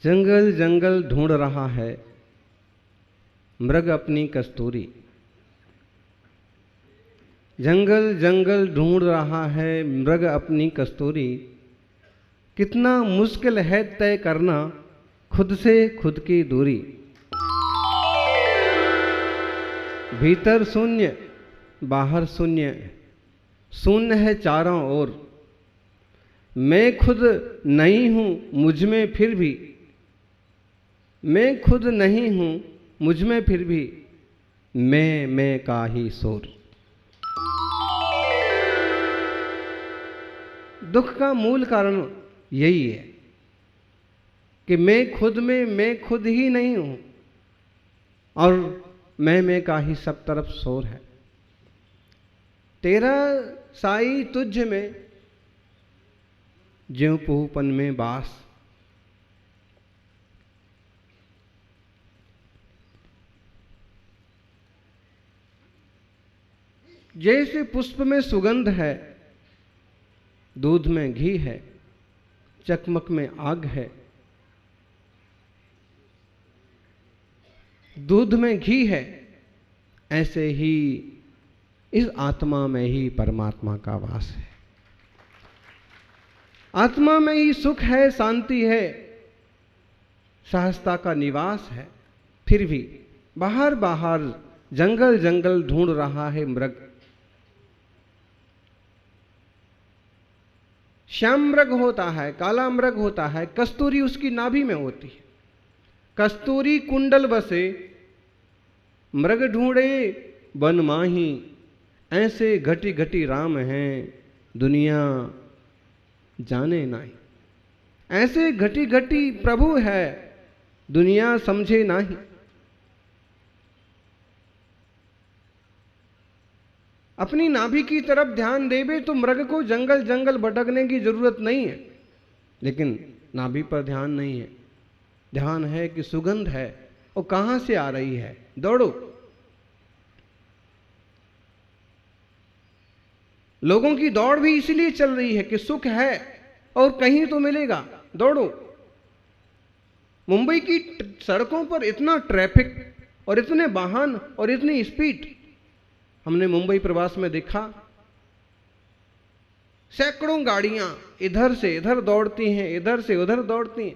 जंगल जंगल ढूंढ रहा है मृग अपनी कस्तूरी। जंगल जंगल ढूंढ रहा है मृग अपनी कस्तूरी। कितना मुश्किल है तय करना खुद से खुद की दूरी। भीतर शून्य बाहर शून्य, शून्य है चारों ओर। मैं खुद नहीं हूं मुझ में फिर भी, मैं खुद नहीं हूं मुझ में फिर भी, मैं का ही शोर। दुख का मूल कारण यही है कि मैं खुद ही नहीं हूं और मैं का ही सब तरफ शोर है। तेरा साई तुझ में ज्यों पुहपन में बास। जैसे पुष्प में सुगंध है, दूध में घी है, चकमक में आग है। दूध में घी है, ऐसे ही इस आत्मा में ही परमात्मा का वास है। आत्मा में ही सुख है, शांति है, सहजता का निवास है। फिर भी बाहर बाहर जंगल जंगल ढूंढ रहा है मृग। श्याम मृग होता है, काला मृग होता है, कस्तूरी उसकी नाभि में होती है। कस्तूरी कुंडल बसे मृग ढूंढे बन माही। ऐसे घटी घटी राम हैं दुनिया जाने नहीं। ऐसे घटी घटी प्रभु है दुनिया समझे नहीं। अपनी नाभि की तरफ ध्यान देवे तो मृग को जंगल जंगल भटकने की जरूरत नहीं है, लेकिन नाभि पर ध्यान नहीं है। ध्यान है कि सुगंध है और कहां से आ रही है। दौड़ो। लोगों की दौड़ भी इसलिए चल रही है कि सुख है और कहीं तो मिलेगा। दौड़ो। मुंबई की सड़कों पर इतना ट्रैफिक और इतने वाहन और इतनी स्पीड हमने मुंबई प्रवास में देखा। सैकड़ों गाड़ियां इधर से इधर दौड़ती हैं, इधर से उधर दौड़ती हैं।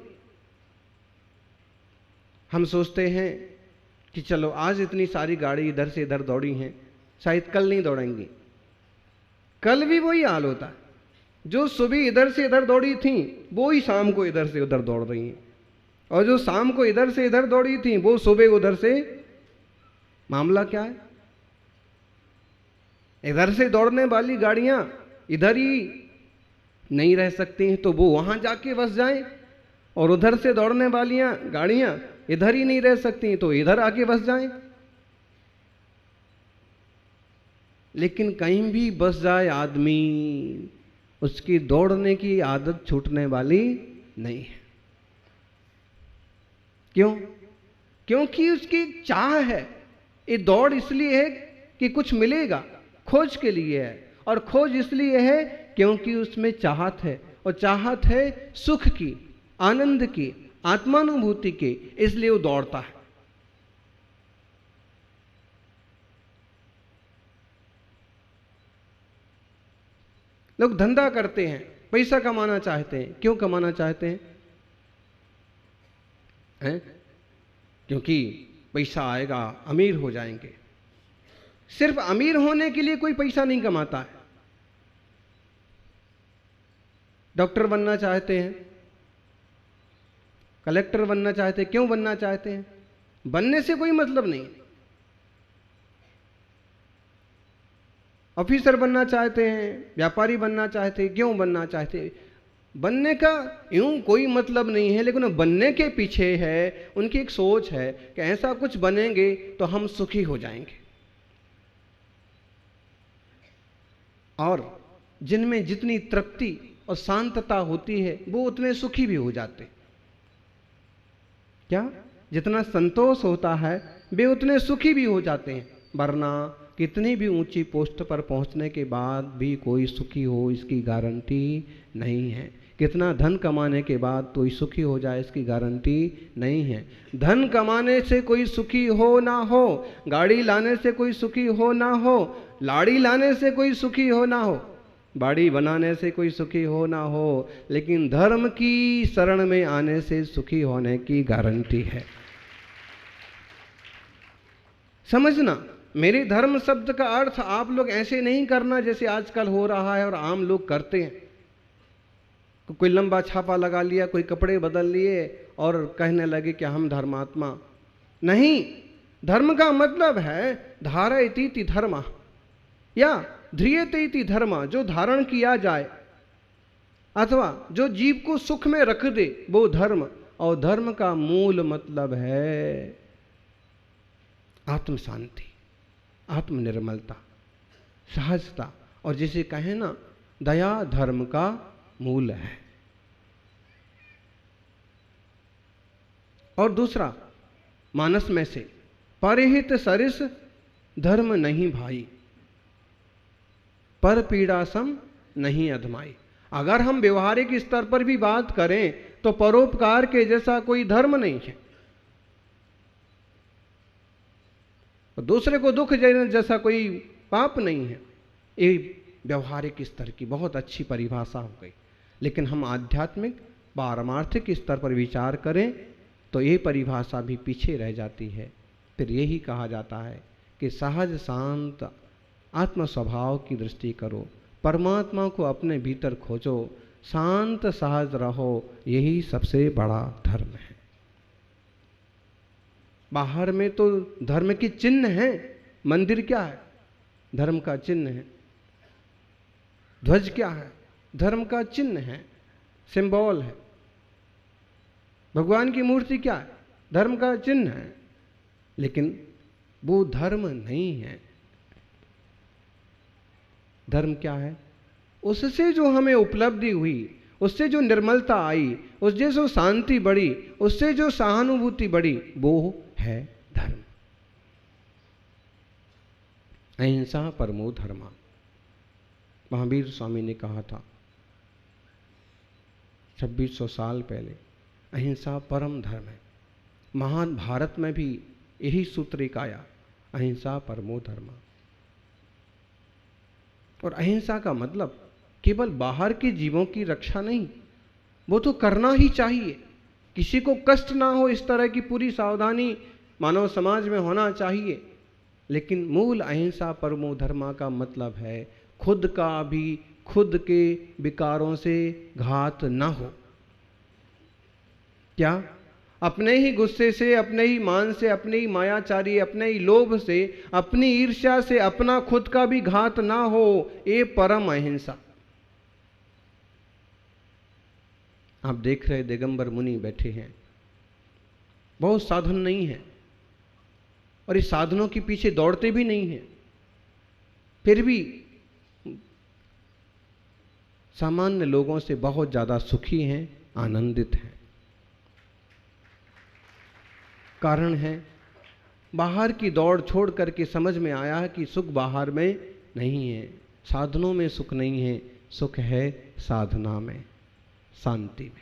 हम सोचते हैं कि चलो आज इतनी सारी गाड़ी इधर से इधर दौड़ी हैं, शायद कल नहीं दौड़ेंगी। कल भी वही हाल होता है। जो सुबह इधर से इधर दौड़ी थी वो ही शाम को इधर से उधर दौड़ रही हैं, और जो शाम को इधर से इधर दौड़ी थी वो सुबह उधर से। मामला क्या है? इधर से दौड़ने वाली गाड़ियां इधर ही नहीं रह सकती हैं तो वो वहां जाके बस जाएं, और उधर से दौड़ने वाली गाड़ियां इधर ही नहीं रह सकती तो इधर आके बस जाएं। लेकिन कहीं भी बस जाए आदमी, उसकी दौड़ने की आदत छूटने वाली नहीं है। क्यों? क्योंकि उसकी एक चाह है। ये दौड़ इसलिए है कि कुछ मिलेगा, खोज के लिए है। और खोज इसलिए है क्योंकि उसमें चाहत है, और चाहत है सुख की, आनंद की, आत्मानुभूति की, इसलिए वो दौड़ता है। लोग धंधा करते हैं, पैसा कमाना चाहते हैं। क्यों कमाना चाहते हैं? क्योंकि पैसा आएगा, अमीर हो जाएंगे। सिर्फ अमीर होने के लिए कोई पैसा नहीं कमाता है। डॉक्टर बनना चाहते हैं, कलेक्टर बनना चाहते हैं। क्यों बनना चाहते हैं? बनने से कोई मतलब नहीं। ऑफिसर बनना चाहते हैं, व्यापारी बनना चाहते हैं। क्यों बनना चाहते हैं? बनने का यूं कोई मतलब नहीं है, लेकिन बनने के पीछे है उनकी एक सोच है कि ऐसा कुछ बनेंगे तो हम सुखी हो जाएंगे। और जिनमें जितनी तृप्ति और शांतता होती है वो उतने सुखी भी हो जाते। क्या? जितना संतोष होता है वे उतने सुखी भी हो जाते हैं। वरना कितनी भी ऊंची पोस्ट पर पहुंचने के बाद भी कोई सुखी हो इसकी गारंटी नहीं है। कितना धन कमाने के बाद कोई सुखी हो जाए इसकी गारंटी नहीं है। धन कमाने से कोई सुखी हो ना हो, गाड़ी लाने से कोई सुखी हो ना हो, लाड़ी लाने से कोई सुखी हो ना हो, बाड़ी बनाने से कोई सुखी हो ना हो, लेकिन धर्म की शरण में आने से सुखी होने की गारंटी है। समझना, मेरे धर्म शब्द का अर्थ आप लोग ऐसे नहीं करना जैसे आजकल हो रहा है और आम लोग करते हैं। कोई लंबा छापा लगा लिया, कोई कपड़े बदल लिए और कहने लगे कि हम धर्मात्मा। नहीं, धर्म का मतलब है धारयतीति धर्म या ध्रियते धर्म, जो धारण किया जाए अथवा जो जीव को सुख में रख दे वो धर्म। और धर्म का मूल मतलब है आत्म शांति, आत्म निर्मलता, सहजता, और जिसे कहें ना दया धर्म का मूल है। और दूसरा मानस में से परहित सरिस धर्म नहीं भाई, पर पीड़ा सम नहीं अधमाई। अगर हम व्यवहारिक स्तर पर भी बात करें तो परोपकार के जैसा कोई धर्म नहीं है, दूसरे को दुख देने जैसा कोई पाप नहीं है। ये व्यवहारिक स्तर की बहुत अच्छी परिभाषा हो गई, लेकिन हम आध्यात्मिक पारमार्थिक स्तर पर विचार करें तो ये परिभाषा भी पीछे रह जाती है। फिर यही कहा जाता है कि सहज शांत आत्म स्वभाव की दृष्टि करो, परमात्मा को अपने भीतर खोजो, शांत सहज रहो, यही सबसे बड़ा धर्म है। बाहर में तो धर्म की चिन्ह है, मंदिर क्या है? धर्म का चिन्ह है। ध्वज क्या है? धर्म का चिन्ह है, सिंबल है। भगवान की मूर्ति क्या है? धर्म का चिन्ह है, लेकिन वो धर्म नहीं है। धर्म क्या है? उससे जो हमें उपलब्धि हुई, उससे जो निर्मलता आई, उससे जो शांति बढ़ी, उससे जो सहानुभूति बढ़ी, वो है धर्म। अहिंसा परमो धर्मा, महावीर स्वामी ने कहा था 2600 साल पहले, अहिंसा परम धर्म है। महान भारत में भी यही सूत्र एक आया, अहिंसा परमो धर्मा। और अहिंसा का मतलब केवल बाहर के जीवों की रक्षा नहीं, वो तो करना ही चाहिए, किसी को कष्ट ना हो इस तरह की पूरी सावधानी मानव समाज में होना चाहिए। लेकिन मूल अहिंसा परमो धर्मा का मतलब है खुद का भी खुद के विकारों से घात ना हो। क्या? अपने ही गुस्से से, अपने ही मान से, अपने ही मायाचारी, अपने ही लोभ से, अपनी ईर्ष्या से अपना खुद का भी घात ना हो, ये परम अहिंसा। आप देख रहे दिगंबर मुनि बैठे हैं, बहुत साधन नहीं है और इस साधनों के पीछे दौड़ते भी नहीं हैं, फिर भी सामान्य लोगों से बहुत ज्यादा सुखी हैं, आनंदित हैं। कारण है बाहर की दौड़ छोड़ करके समझ में आया है कि सुख बाहर में नहीं है, साधनों में सुख नहीं है, सुख है साधना में, शांति में।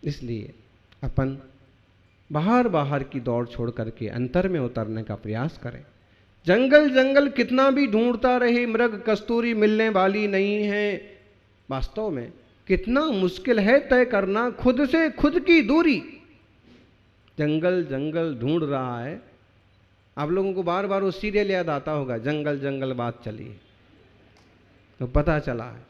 इसलिए अपन बाहर की दौड़ छोड़ करके अंतर में उतरने का प्रयास करें। जंगल जंगल कितना भी ढूंढता रहे, मृग कस्तूरी मिलने वाली नहीं है। वास्तव में कितना मुश्किल है तय करना खुद से खुद की दूरी। जंगल जंगल ढूंढ रहा है। आप लोगों को बार बार वो सीरियल याद आता होगा, जंगल जंगल बात चली है, तो पता चला है।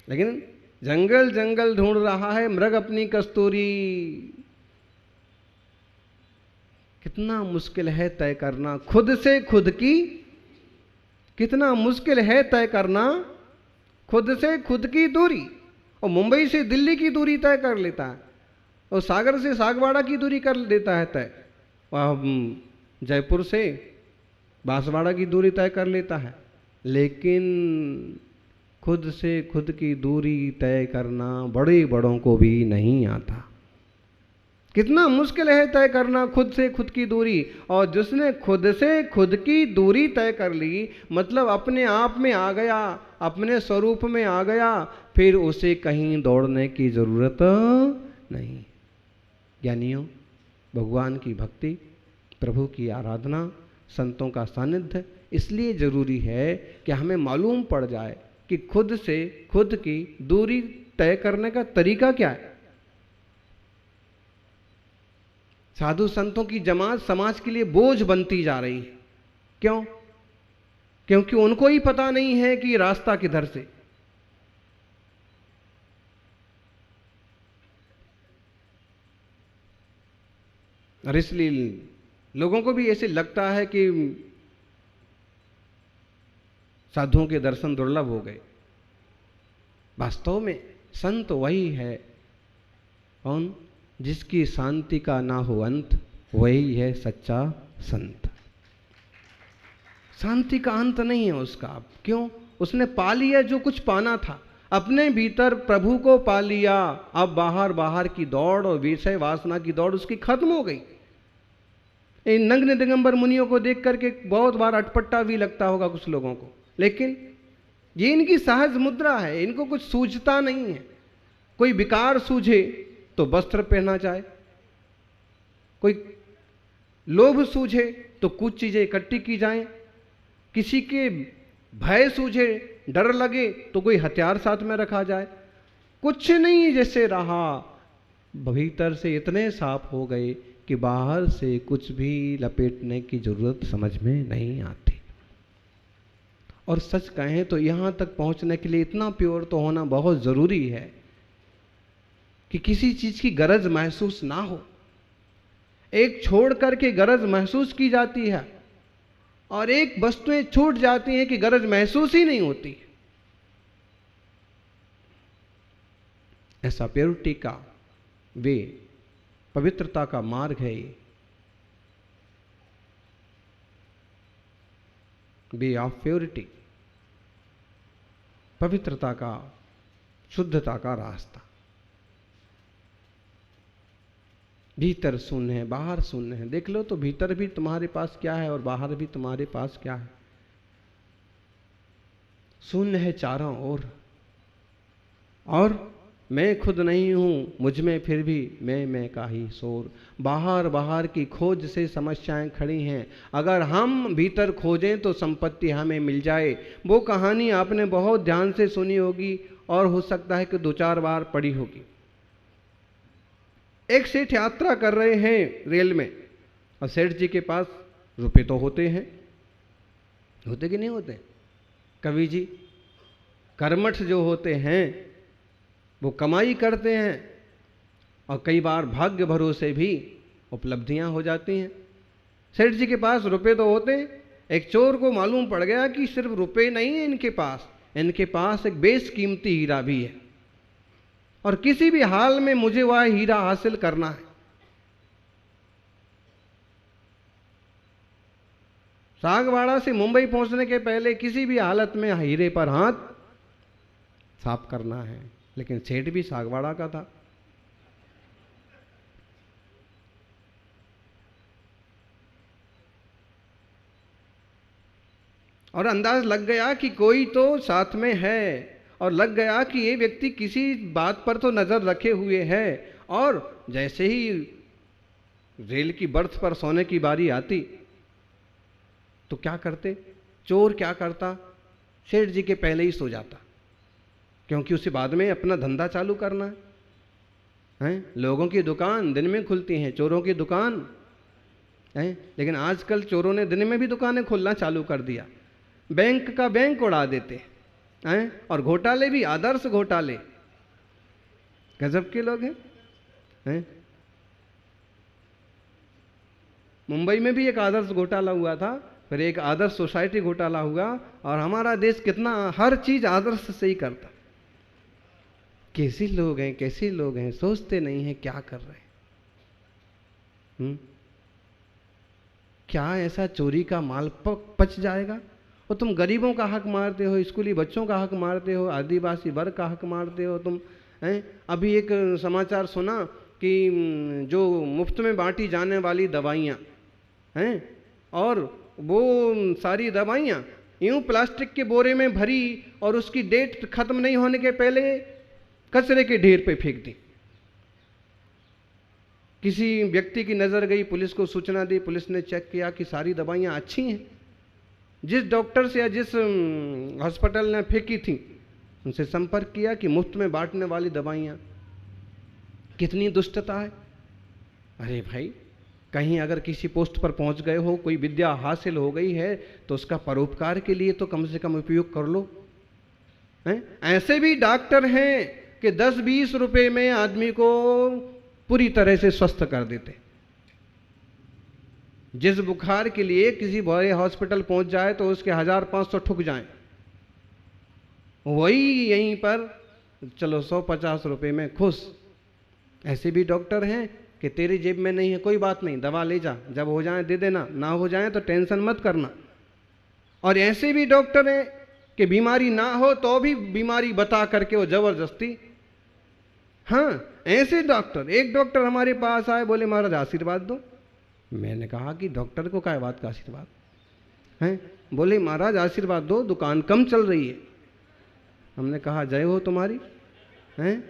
लेकिन जंगल जंगल ढूंढ रहा है, मृग अपनी कस्तूरी। कितना मुश्किल है तय करना खुद से खुद की, कितना मुश्किल है तय करना खुद से खुद की दूरी। और मुंबई से दिल्ली की दूरी तय कर लेता है, और सागर से सागवाड़ा की दूरी कर देता है तय, और जयपुर से बांसवाड़ा की दूरी तय कर लेता है। लेकिन खुद से खुद की दूरी तय करना बड़े बड़ों को भी नहीं आता। कितना मुश्किल है तय करना खुद से खुद की दूरी। और जिसने खुद से खुद की दूरी तय कर ली, मतलब अपने आप में आ गया, अपने स्वरूप में आ गया, फिर उसे कहीं दौड़ने की जरूरत नहीं। ज्ञानियों, भगवान की भक्ति, प्रभु की आराधना, संतों का सानिध्य इसलिए जरूरी है कि हमें मालूम पड़ जाए कि खुद से खुद की दूरी तय करने का तरीका क्या है। साधु संतों की जमात समाज के लिए बोझ बनती जा रही है। क्यों? क्योंकि उनको ही पता नहीं है कि रास्ता किधर से। और इसलिए लोगों को भी ऐसे लगता है कि साधुओं के दर्शन दुर्लभ हो गए। वास्तव में संत वही है, कौन? जिसकी शांति का ना हो अंत, वही है सच्चा संत। शांति का अंत नहीं है उसका। क्यों? उसने पा लिया जो कुछ पाना था, अपने भीतर प्रभु को पा लिया। अब बाहर बाहर की दौड़ और विषय वासना की दौड़ उसकी खत्म हो गई। इन नग्न दिगंबर मुनियों को देख करके बहुत बार अटपटा भी लगता होगा कुछ लोगों को, लेकिन ये इनकी सहज मुद्रा है। इनको कुछ सूझता नहीं है। कोई विकार सूझे तो वस्त्र पहना जाए, कोई लोभ सूझे तो कुछ चीजें इकट्ठी की जाएं, किसी के भय सूझे, डर लगे तो कोई हथियार साथ में रखा जाए। कुछ नहीं जैसे रहा, भीतर से इतने साफ हो गए कि बाहर से कुछ भी लपेटने की जरूरत समझ में नहीं आती। और सच कहें तो यहां तक पहुंचने के लिए इतना प्योर तो होना बहुत जरूरी है कि किसी चीज की गरज महसूस ना हो। एक छोड़ करके गरज महसूस की जाती है और एक वस्तुएं छूट जाती हैं कि गरज महसूस ही नहीं होती। ऐसा प्योरिटी का वे, पवित्रता का मार्ग है ये, वे ऑफ प्योरिटी, पवित्रता का, शुद्धता का रास्ता। भीतर शून्य है, बाहर शून्य है। देख लो तो भीतर भी तुम्हारे पास क्या है और बाहर भी तुम्हारे पास क्या है। शून्य है चारों ओर। और मैं खुद नहीं हूं मुझ में फिर भी मैं का ही शोर। बाहर बाहर की खोज से समस्याएं खड़ी हैं। अगर हम भीतर खोजें तो संपत्ति हमें मिल जाए। वो कहानी आपने बहुत ध्यान से सुनी होगी और हो सकता है कि 2-4 बार पढ़ी होगी। एक सेठ यात्रा कर रहे हैं रेल में और सेठ जी के पास रुपए तो होते हैं, होते कि नहीं होते? कवि जी कर्मठ जो होते हैं वो कमाई करते हैं और कई बार भाग्य भरोसे भी उपलब्धियां हो जाती हैं। सेठ जी के पास रुपए तो होते हैं। एक चोर को मालूम पड़ गया कि सिर्फ रुपए नहीं है इनके पास एक बेशकीमती हीरा भी है और किसी भी हाल में मुझे वह हीरा हासिल करना है। सागवाड़ा से मुंबई पहुंचने के पहले किसी भी हालत में हीरे पर हाथ साफ करना है। लेकिन सेठ भी सागवाड़ा का था। और अंदाज लग गया कि कोई तो साथ में है और लग गया कि ये व्यक्ति किसी बात पर तो नजर रखे हुए है। और जैसे ही रेल की बर्थ पर सोने की बारी आती तो क्या करते? चोर क्या करता? सेठ जी के पहले ही सो जाता, क्योंकि उसे बाद में अपना धंधा चालू करना है। लोगों की दुकान दिन में खुलती हैं, चोरों की दुकान है। लेकिन आजकल चोरों ने दिन में भी दुकानें खोलना चालू कर दिया। बैंक का बैंक उड़ा देते हैं और घोटाले भी आदर्श घोटाले। गजब के लोग हैं। मुंबई में भी एक आदर्श घोटाला हुआ था, फिर एक आदर्श सोसाइटी घोटाला हुआ और हमारा देश कितना हर चीज आदर्श से ही करता। कैसे लोग हैं, कैसे लोग हैं, सोचते नहीं हैं क्या कर रहे हैं। क्या ऐसा चोरी का माल पच जाएगा? और तुम गरीबों का हक मारते हो, स्कूली बच्चों का हक मारते हो, आदिवासी वर्ग का हक मारते हो तुम। अभी एक समाचार सुना कि जो मुफ्त में बांटी जाने वाली दवाइयाँ हैं, और वो सारी दवाइयाँ यूँ प्लास्टिक के बोरे में भरी और उसकी डेट खत्म नहीं होने के पहले कचरे के ढेर पे फेंक दी। किसी व्यक्ति की नज़र गई, पुलिस को सूचना दी, पुलिस ने चेक किया कि सारी दवाइयाँ अच्छी हैं। जिस डॉक्टर से या जिस हॉस्पिटल ने फेंकी थी उनसे संपर्क किया कि मुफ्त में बांटने वाली दवाइयाँ, कितनी दुष्टता है। अरे भाई, कहीं अगर किसी पोस्ट पर पहुंच गए हो, कोई विद्या हासिल हो गई है, तो उसका परोपकार के लिए तो कम से कम उपयोग कर लो। हैं? ऐसे भी डॉक्टर हैं कि 10-20 रुपए में आदमी को पूरी तरह से स्वस्थ कर देते। जिस बुखार के लिए किसी बड़े हॉस्पिटल पहुंच जाए तो उसके 1500 ठुक जाएं, वही यहीं पर चलो 150 रुपए में खुश। ऐसे भी डॉक्टर हैं कि तेरी जेब में नहीं है, कोई बात नहीं, दवा ले जा, जब हो जाए दे देना, ना हो जाए तो टेंशन मत करना। और ऐसे भी डॉक्टर हैं कि बीमारी ना हो तो भी बीमारी बता करके वो जबरदस्ती। हाँ, ऐसे डॉक्टर, एक डॉक्टर हमारे पास आए, बोले महाराज आशीर्वाद दो। मैंने कहा कि डॉक्टर को क्या बात का आशीर्वाद है? बोले महाराज आशीर्वाद दो, दुकान कम चल रही है। हमने कहा जय हो तुम्हारी, हैं?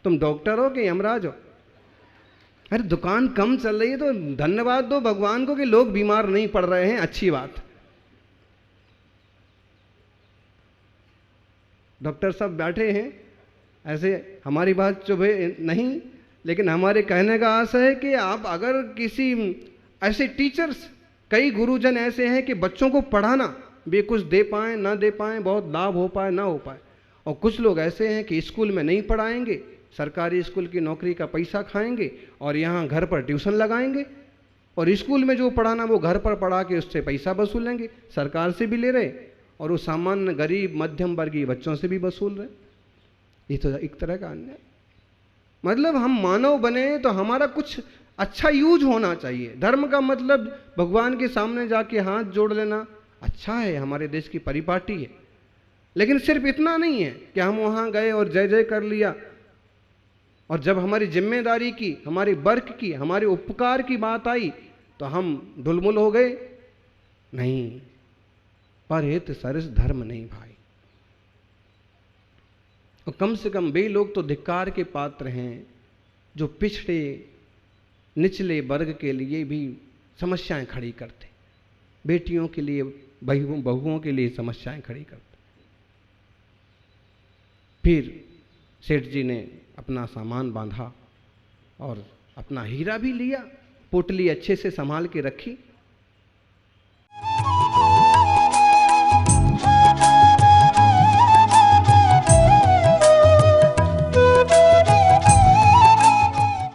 तुम डॉक्टर हो कि यमराज हो? अरे दुकान कम चल रही है तो धन्यवाद दो भगवान को कि लोग बीमार नहीं पड़ रहे हैं, अच्छी बात। डॉक्टर साहब बैठे हैं, ऐसे हमारी बात चुभ नहीं, लेकिन हमारे कहने का आशय है कि आप अगर किसी ऐसे टीचर्स, कई गुरुजन ऐसे हैं कि बच्चों को पढ़ाना वे कुछ दे पाएँ ना दे पाएँ, बहुत लाभ हो पाए ना हो पाए, और कुछ लोग ऐसे हैं कि स्कूल में नहीं पढ़ाएंगे, सरकारी स्कूल की नौकरी का पैसा खाएंगे और यहाँ घर पर ट्यूशन लगाएंगे, और स्कूल में जो पढ़ाना वो घर पर पढ़ा के उससे पैसा वसूलेंगे, सरकार से भी ले रहे और वो सामान्य गरीब मध्यम वर्गीय बच्चों से भी वसूल रहे। ये तो एक तरह का अन्याय। मतलब हम मानव बने तो हमारा कुछ अच्छा यूज होना चाहिए। धर्म का मतलब भगवान के सामने जाके हाथ जोड़ लेना अच्छा है, हमारे देश की परिपाटी है, लेकिन सिर्फ इतना नहीं है कि हम वहाँ गए और जय जय कर लिया, और जब हमारी जिम्मेदारी की, हमारे वर्क की, हमारे उपकार की बात आई तो हम ढुलमुल हो गए। नहीं, परहित सरिस धर्म नहीं भाई। और कम से कम वे लोग तो धिक्कार के पात्र हैं जो पिछड़े निचले वर्ग के लिए भी समस्याएं खड़ी करते, बेटियों के लिए, बहुओं के लिए समस्याएं खड़ी करते। फिर सेठ जी ने अपना सामान बांधा और अपना हीरा भी लिया, पोटली अच्छे से संभाल के रखी,